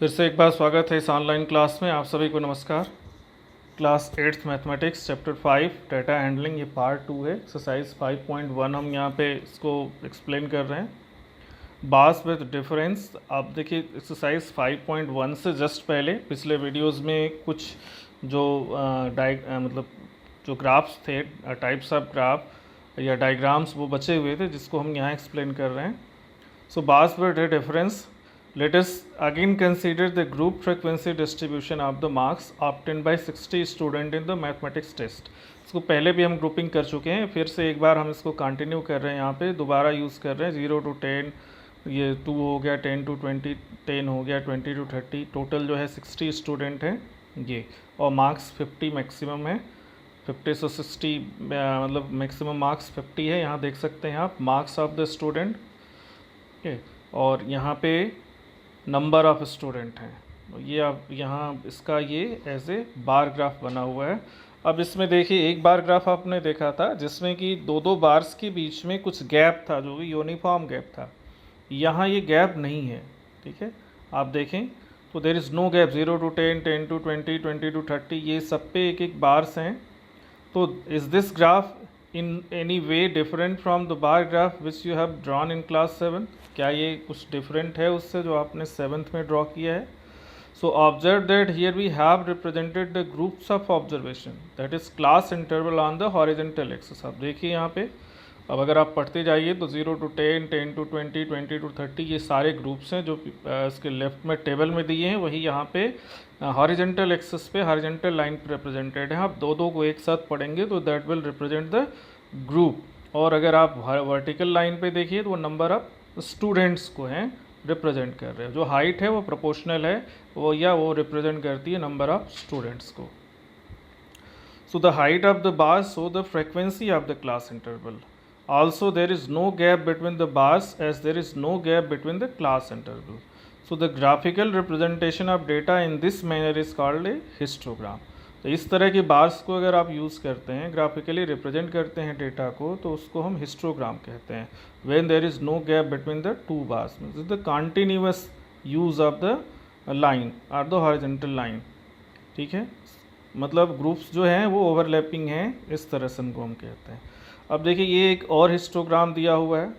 फिर से एक बार स्वागत है इस ऑनलाइन क्लास में। आप सभी को नमस्कार। Class 8th mathematics chapter 5 data handling, ये पार्ट 2 है। एक्सरसाइज 5.1 हम यहाँ पे इसको एक्सप्लेन कर रहे हैं। Bars with difference. आप देखिए एक्सरसाइज 5.1 से जस्ट पहले पिछले वीडियोस में कुछ जो मतलब जो ग्राफ्स थे, टाइप्स ऑफ ग्राफ या डायग्राम्स, वो बचे हुए थे जिसको हम यहाँ एक्सप्लेन कर रहे हैं। So bars with difference, let us again consider the group frequency distribution of the marks obtained by 60 student in the mathematics test। इसको पहले भी हम ग्रुपिंग कर चुके हैं, फिर से एक बार हम इसको कंटिन्यू कर रहे हैं, यहाँ पे दोबारा यूज़ कर रहे हैं। 0 to 10, ये 2 हो गया, 10 to 20, 10 हो गया, 20 to 30, टोटल जो है 60 स्टूडेंट हैं ये, और मार्क्स 50 मैक्सिमम है। 50 से 60 मतलब मैक्सिमम मार्क्स 50 है, यहाँ देख सकते हैं आप marks of the student. Okay, और यहाँ पे नंबर ऑफ स्टूडेंट हैं। ये अब यहाँ इसका ये एज ए बार ग्राफ बना हुआ है। अब इसमें देखिए, एक बार ग्राफ आपने देखा था जिसमें कि दो दो बार्स के बीच में कुछ गैप था, जो कि यूनिफॉर्म गैप था। यहाँ ये गैप नहीं है, ठीक है। आप देखें तो there is no gap. 0 to 10, 10 to 20, 20 to 30, ये सब पे एक एक बार्स हैं। तो is this graph in any way different from the bar graph which you have drawn in class 7? क्या ये कुछ डिफरेंट है उससे जो आपने 7th में ड्रॉ किया है? So observe that here we have represented the groups of observation, that is class interval on the horizontal axis. आप देखिए यहाँ पे, अब अगर आप पढ़ते जाइए तो 0 to 10, 10 to 20, 20 to 30, ये सारे ग्रुप्स हैं जो इसके लेफ्ट में टेबल में दिए हैं, वही यहाँ पे हॉरिजॉन्टल एक्सिस पे हॉरिजॉन्टल लाइन पे रिप्रेजेंटेड है। आप दो दो को एक साथ पढ़ेंगे तो that will represent the group. और अगर आप वर्टिकल लाइन पे देखिए तो वो नंबर ऑफ स्टूडेंट्स को हैं रिप्रेजेंट कर रहे हैं। जो हाइट है वो प्रोपोर्शनल है, वो या वो रिप्रेजेंट करती है नंबर ऑफ स्टूडेंट्स को। So the height of the bars show the frequency of the class interval. Also there is no gap between the bars as there is no gap between the class interval. So the graphical representation of data in this manner is called a histogram. तो इस तरह के bars को अगर आप use करते हैं, graphically represent करते हैं डेटा को, तो उसको हम हिस्टोग्राम कहते हैं। When there is no gap between the two bars, means the continuous use of the line और द हॉरिजॉन्टल लाइन, ठीक है। मतलब ग्रुप्स जो हैं वो ओवरलैपिंग हैं, इस तरह से उनको हम कहते हैं। अब देखिए ये एक और हिस्टोग्राम दिया हुआ है,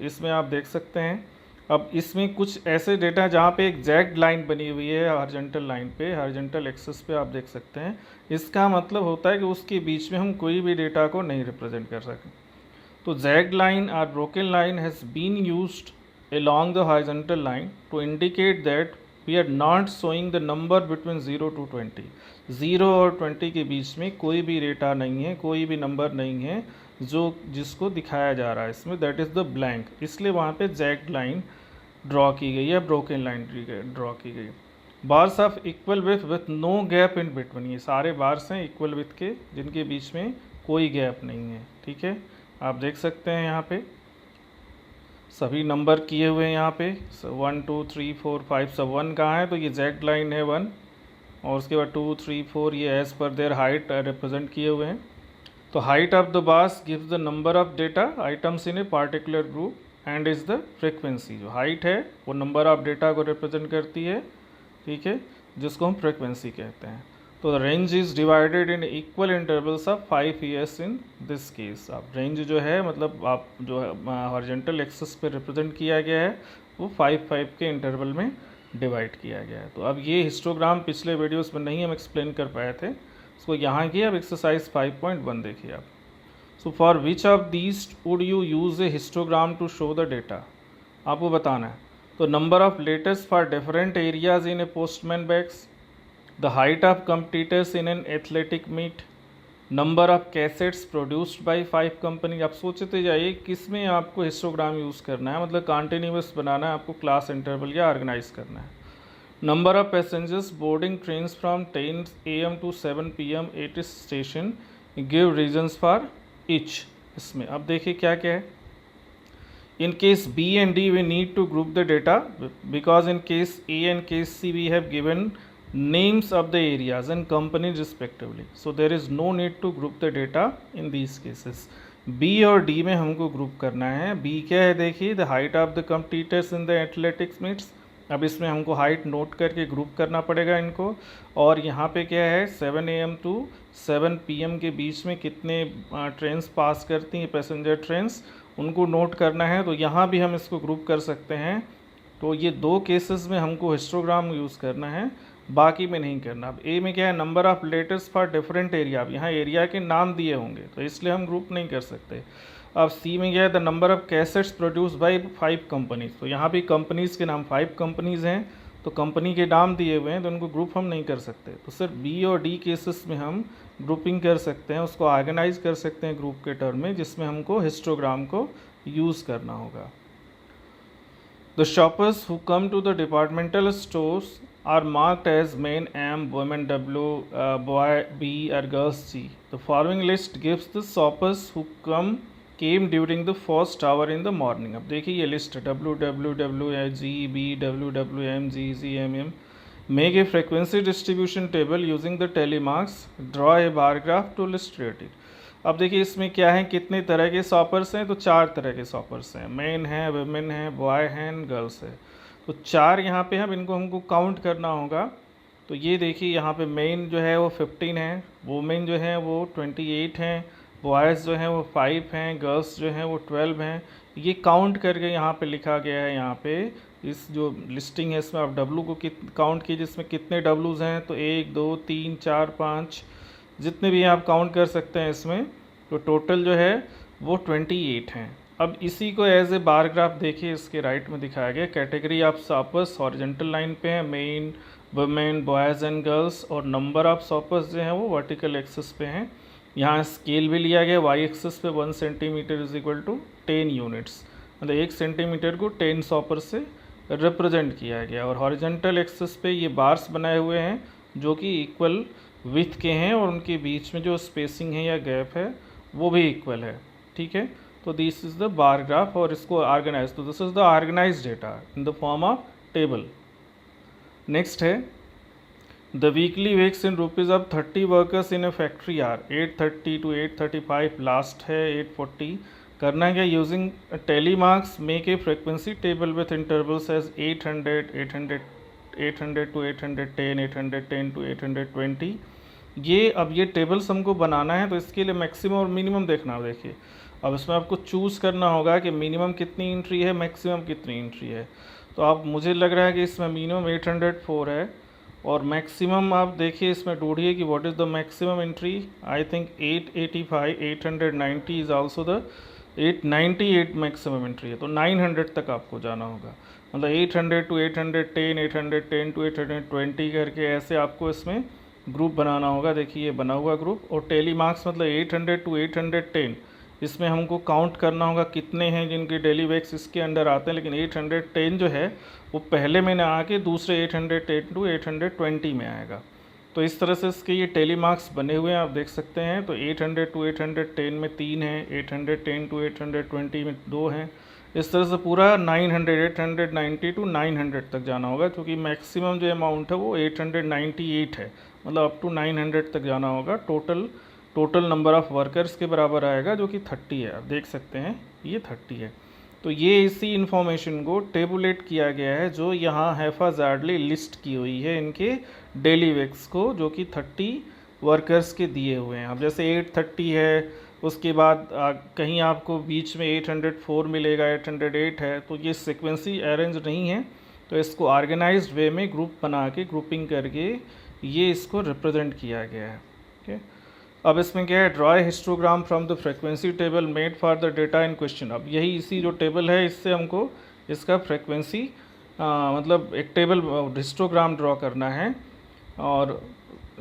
इसमें आप देख सकते हैं। अब इसमें कुछ ऐसे डेटा जहाँ पे एक जैग्ड लाइन बनी हुई है हॉरिजॉन्टल लाइन पे, हॉरिजॉन्टल एक्सिस पे, आप देख सकते हैं। इसका मतलब होता है कि उसके बीच में हम कोई भी डेटा को नहीं रिप्रेजेंट कर सकते। तो जैग्ड लाइन और broken line has been used along the horizontal line to indicate that we are not showing the number between 0 to 20। 0 और 20 के बीच में कोई भी डेटा नहीं है, कोई भी नंबर नहीं है जो जिसको दिखाया जा रहा है इसमें, दैट इज़ द ब्लैंक। इसलिए वहाँ पे जैग्ड लाइन ड्रॉ की गई है, ब्रोकन लाइन ड्रॉ की गई। Bars of equal with no gap in between, ये सारे बार्स हैं इक्वल विथ के, जिनके बीच में कोई गैप नहीं है, ठीक है। आप देख सकते हैं यहाँ पे सभी नंबर किए हुए हैं यहाँ पे 1 2 3 4 5। सब 1 कहाँ है? तो ये जैग्ड लाइन है 1, और उसके बाद 2 3 4 ये as per their height represent किए हुए हैं। तो height of the bars gives the number of data items in a particular group and is the frequency. जो हाइट है वो नंबर ऑफ डेटा को रिप्रेजेंट करती है, ठीक है, जिसको हम फ्रीक्वेंसी कहते हैं। तो range is divided in equal intervals of 5 years in this case. अब रेंज जो है, मतलब आप जो हॉरिजॉन्टल एक्सिस पे रिप्रेजेंट किया गया है वो 5 के इंटरवल में डिवाइड किया गया है। तो अब ये हिस्टोग्राम पिछले वीडियोस में नहीं हम एक्सप्लेन कर पाए थे, इसको यहाँ की अब एक्सरसाइज 5.1 देखिए आप। So for which of these would you use a histogram to show the data, आपको बताना है। तो number of letters for different areas in a postman bags, the height of competitors in an athletic meet, number of cassettes produced by 5 company। आप सोचते जाइए किस में आपको हिस्टोग्राम यूज़ करना है, मतलब कंटिन्यूअस बनाना है आपको, क्लास इंटरवल या ऑर्गेनाइज करना है। Number of passengers boarding trains from 10 AM to 7 PM at station, give reasons for each. इसमें अब देखिए क्या क्या है। In case B and D we need to group the data because in case A and case C we have given names of the areas and companies respectively, so there is no need to group the data in these cases। B और D में हमको group करना है। B क्या है देखिए, the height of the competitors in the athletics meets, अब इसमें हमको हाइट नोट करके ग्रुप करना पड़ेगा इनको, और यहाँ पे क्या है 7 AM टू 7 PM के बीच में कितने ट्रेन्स पास करती हैं पैसेंजर ट्रेन्स, उनको नोट करना है। तो यहाँ भी हम इसको ग्रुप कर सकते हैं। तो ये 2 केसेस में हमको हिस्टोग्राम यूज़ करना है, बाकी में नहीं करना। अब ए में क्या है number of letters for different area, अब यहाँ एरिया के नाम दिए होंगे तो इसलिए हम ग्रुप नहीं कर सकते। अब सी में क्या है the number of cassettes produce by 5 companies, तो यहाँ भी कंपनीज़ के नाम 5 कंपनीज़ हैं, तो कंपनी के नाम दिए हुए हैं तो उनको ग्रुप हम नहीं कर सकते। तो सिर्फ बी और डी केसेस में हम ग्रुपिंग कर सकते हैं, उसको ऑर्गेनाइज कर सकते हैं ग्रुप के टर्म में, जिसमें हमको हिस्टोग्राम को यूज़ करना होगा। The shoppers who come to the departmental stores are marked as men M, women W, boy B or girls C. The following list gives the shoppers who came during the first hour in the morning. अब देखिए ये list W W W G B W W M G G M M. Make a frequency distribution table using the tally marks. Draw a bar graph to illustrate it. अब देखिए इसमें क्या है, कितने तरह के शॉपर्स हैं, तो 4 तरह के शॉपर्स हैं, मेन है, वुमेन है, बॉय हैं, गर्ल्स है। तो 4 यहाँ पे हैं, इनको हमको काउंट करना होगा। तो ये देखिए यहाँ पे मेन जो है वो 15 है, वुमेन जो है वो 28 हैं, बॉयज़ जो हैं वो 5 हैं, गर्ल्स जो हैं वो 12 हैं। ये काउंट करके यहाँ पे लिखा गया है। यहाँ पे इस जो लिस्टिंग है इसमें आप डब्लू को काउंट कीजिए, इसमें कितने डब्लूज़ हैं, तो 1 2 3 4 5 जितने भी आप काउंट कर सकते हैं इसमें, तो टोटल जो है वो 28 हैं। अब इसी को एज ए बार ग्राफ देखिए, इसके राइट में दिखाया गया category of shoppers horizontal line पे है, main, women, boys and girls, और नंबर ऑफ शॉपर्स जो हैं वो वर्टिकल एक्सिस पे हैं। यहाँ स्केल भी लिया गया, वाई एक्सिस पे 1 centimetre is equal to 10 units, मतलब 1 सेंटीमीटर को 10 शॉपर से रिप्रेजेंट किया गया। और हॉरिजॉन्टल एक्सिस पे ये बार्स बनाए हुए हैं जो कि इक्वल विथ के हैं, और उनके बीच में जो स्पेसिंग है या गैप है वो भी इक्वल है। ठीक है, तो this is the bar graph, और इसको ऑर्गेनाइज, तो this is the organise data in the form of table. Next है the weekly wages in rupees of 30 workers in a factory are 830 to 835, last है 840। करना है क्या, using tally marks make a frequency table with intervals as 800 to 810, 810 to 820। ये अब ये tables हमको बनाना है, तो इसके लिए मैक्सिमम और मिनिमम देखना है। देखिए अब इसमें आपको चूज़ करना होगा कि मिनिमम कितनी एंट्री है, मैक्सिमम कितनी एंट्री है। तो आप, मुझे लग रहा है कि इसमें मिनिमम 804 है, और मैक्सिमम आप देखिए इसमें ढूंढिए कि what is the maximum entry. I think 885, 890 is also the 898 maximum entry है, तो 900 तक आपको जाना होगा। मतलब 800 टू 810, 810 टू 820 करके ऐसे आपको इसमें ग्रुप बनाना होगा। देखिए ये बना हुआ ग्रुप, और टेली मार्क्स मतलब 800 टू 810, इसमें हमको काउंट करना होगा कितने हैं जिनके डेली वेक्स इसके अंडर आते हैं। लेकिन 810 जो है वो पहले में ना आके दूसरे 810 टू 820 में आएगा। तो इस तरह से इसके ये टेली मार्क्स बने हुए हैं, आप देख सकते हैं। तो 800 टू 810 में 3 हैं, 810 टू 820 में 2 हैं। इस तरह से पूरा 900, 890 टू 900 तक जाना होगा, क्योंकि मैक्सिमम जो अमाउंट है वो 898 है, मतलब अप टू 900 तक जाना होगा। टोटल नंबर ऑफ़ वर्कर्स के बराबर आएगा, जो कि 30 है। आप देख सकते हैं ये 30 है। तो ये इसी इन्फॉर्मेशन को टेबुलेट किया गया है, जो यहाँ हैफाजार्डली लिस्ट की हुई है इनके डेली वेक्स को, जो कि 30 वर्कर्स के दिए हुए हैं। अब जैसे 830 है, उसके बाद कहीं आपको बीच में 804 मिलेगा, 808 है, तो ये सीक्वेंसी अरेंज नहीं है। तो इसको ऑर्गेनाइज्ड वे में ग्रुप बना के, ग्रुपिंग करके ये इसको रिप्रेजेंट किया गया है। ओके, अब इसमें क्या है, draw histogram from the frequency table made for the data in question. अब यही इसी जो टेबल है इससे हमको इसका फ्रीक्वेंसी मतलब एक टेबल हिस्टोग्राम ड्रॉ करना है, और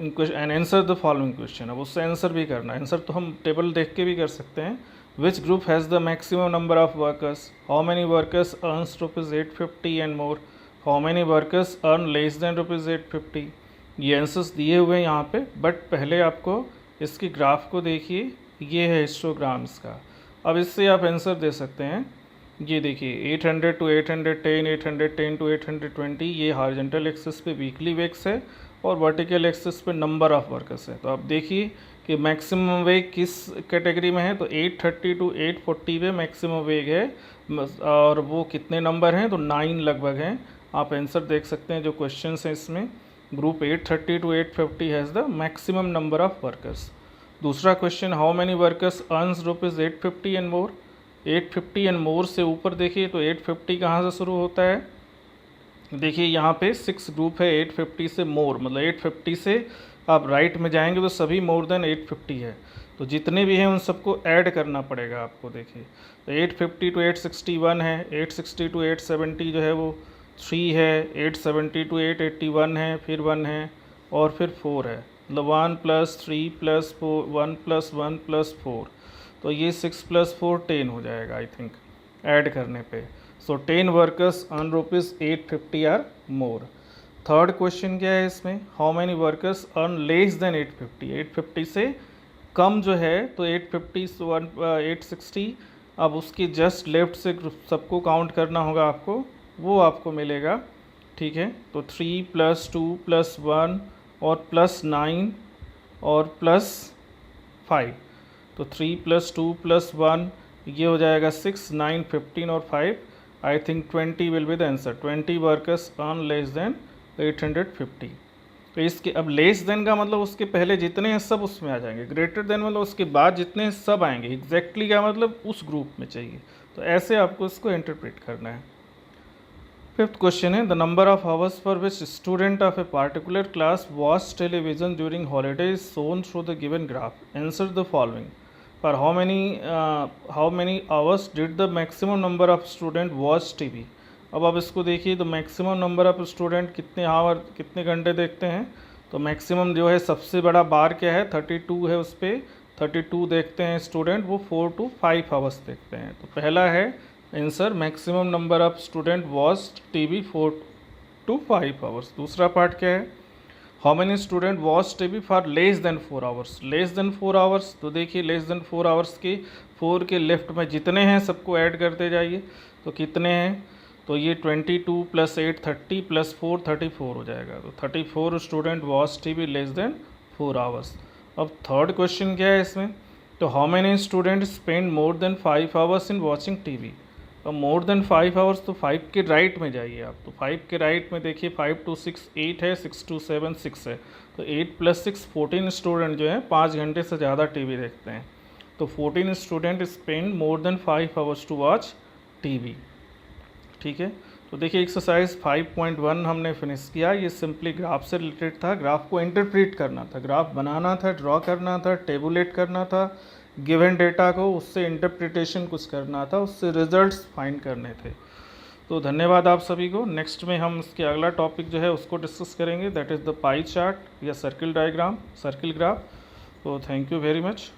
and answer the following question. अब उससे आंसर भी करना है। आंसर तो हम टेबल देख के भी कर सकते हैं। Which group has the maximum number of workers, how many workers earns rupees 850 and more, how many workers earn less then rupees 850। ये आंसर्स दिए हुए हैं यहाँ पे, बट पहले आपको इसकी ग्राफ को देखिए, ये है हिस्टोग्राम इसका। अब इससे आप आंसर दे सकते हैं। ये देखिए 800 टू 810, 810 टू 820, ये हॉरिजॉन्टल एक्सिस पे वीकली वेक्स है, और वर्टिकल एक्सिस पे नंबर ऑफ़ वर्कर्स है। तो आप देखिए कि मैक्सिमम वेग किस कैटेगरी में है, तो 830 टू 840 पे मैक्सिमम वेग है, और वो कितने नंबर हैं, तो 9 लगभग हैं। आप आंसर देख सकते हैं जो क्वेश्चन हैं इसमें। Group 830 to 850 has the maximum number of workers. दूसरा question, how many workers earns rupees 850 and more. 850 and more से ऊपर देखिए तो 850 कहाँ से शुरू होता है, देखिए यहाँ पे 6 ग्रुप है 850 से मोर, मतलब 850 से आप राइट में जाएंगे तो सभी मोर देन 850 है, तो जितने भी हैं उन सबको ऐड करना पड़ेगा आपको। देखिए तो 850 to 861 है, 860 to 870 जो है वो 3 है, 870 to 881 है, फिर 1 है और फिर 4 है, मतलब 1 + 3 + 4 1 + 1 + 4, तो ये 6 + 4 10 हो जाएगा आई थिंक ऐड करने पे। So 10 workers earn rupees 850 or more. Third question क्या है इसमें, how many workers earn less than 850। 850 से कम जो है तो 850 से 860, अब उसकी जस्ट लेफ्ट से सबको काउंट करना होगा आपको, वो आपको मिलेगा। ठीक है, तो 3 + 2 + 1 और +9 और +5, तो 3 + 2 + 1 ये हो जाएगा 6, 9, 15 और 5, I think 20 will be the answer. 20 workers earn less than 850। तो इसके अब लेस देन का मतलब उसके पहले जितने हैं सब उसमें आ जाएंगे, ग्रेटर देन मतलब उसके बाद जितने हैं सब आएंगे, एग्जैक्टली का मतलब उस ग्रुप में चाहिए, तो ऐसे आपको इसको इंटरप्रेट करना है। फिफ्थ क्वेश्चन है, the number of hours for which student of a particular class watch television during holidays shown through the given graph, answer the following. पर how many hours did the maximum number of student watch TV. अब आप इसको देखिए, तो maximum number of student कितने घंटे देखते हैं, तो मैक्सिमम जो है सबसे बड़ा बार क्या है 32 है, उस पर 32 देखते हैं स्टूडेंट, वो 4 to 5 आवर्स देखते हैं। तो पहला है answer maximum number of student watch TV 4 to 5 hours. दूसरा पार्ट क्या है, how many student watch TV for less than 4 hours. Less than 4 hours, तो देखिए लेस देन 4 आवर्स के 4 के लेफ्ट में जितने हैं सबको ऐड करते जाइए, तो कितने हैं, तो ये 22 + 8 30 + 4 34 हो जाएगा, तो 34 student watch TV less than 4 hours. अब थर्ड क्वेश्चन क्या है इसमें, तो how many student spend more than 5 hours in watching TV. अब मोर देन 5 आवर्स, तो 5 के राइट में जाइए आप, तो 5 के राइट में देखिए 5 to 6 8 है, 6 to 7 6 है, तो 8 + 6 14 स्टूडेंट जो है 5 घंटे से ज़्यादा टीवी देखते हैं, तो 14 student spend more than 5 hours to watch TV. ठीक है, तो देखिए एक्सरसाइज 5.1 हमने फिनिश किया। ये सिंपली ग्राफ से रिलेटेड था, ग्राफ को इंटरप्रेट करना था, ग्राफ बनाना था, ड्रॉ करना था, टेबुलेट करना था, गिवन डेटा को उससे इंटरप्रिटेशन कुछ करना था, उससे रिजल्ट्स फाइंड करने थे। तो धन्यवाद आप सभी को। नेक्स्ट में हम इसके अगला टॉपिक जो है उसको डिस्कस करेंगे, that is the pie chart या सर्किल डायग्राम, सर्किल ग्राफ। तो थैंक यू वेरी मच।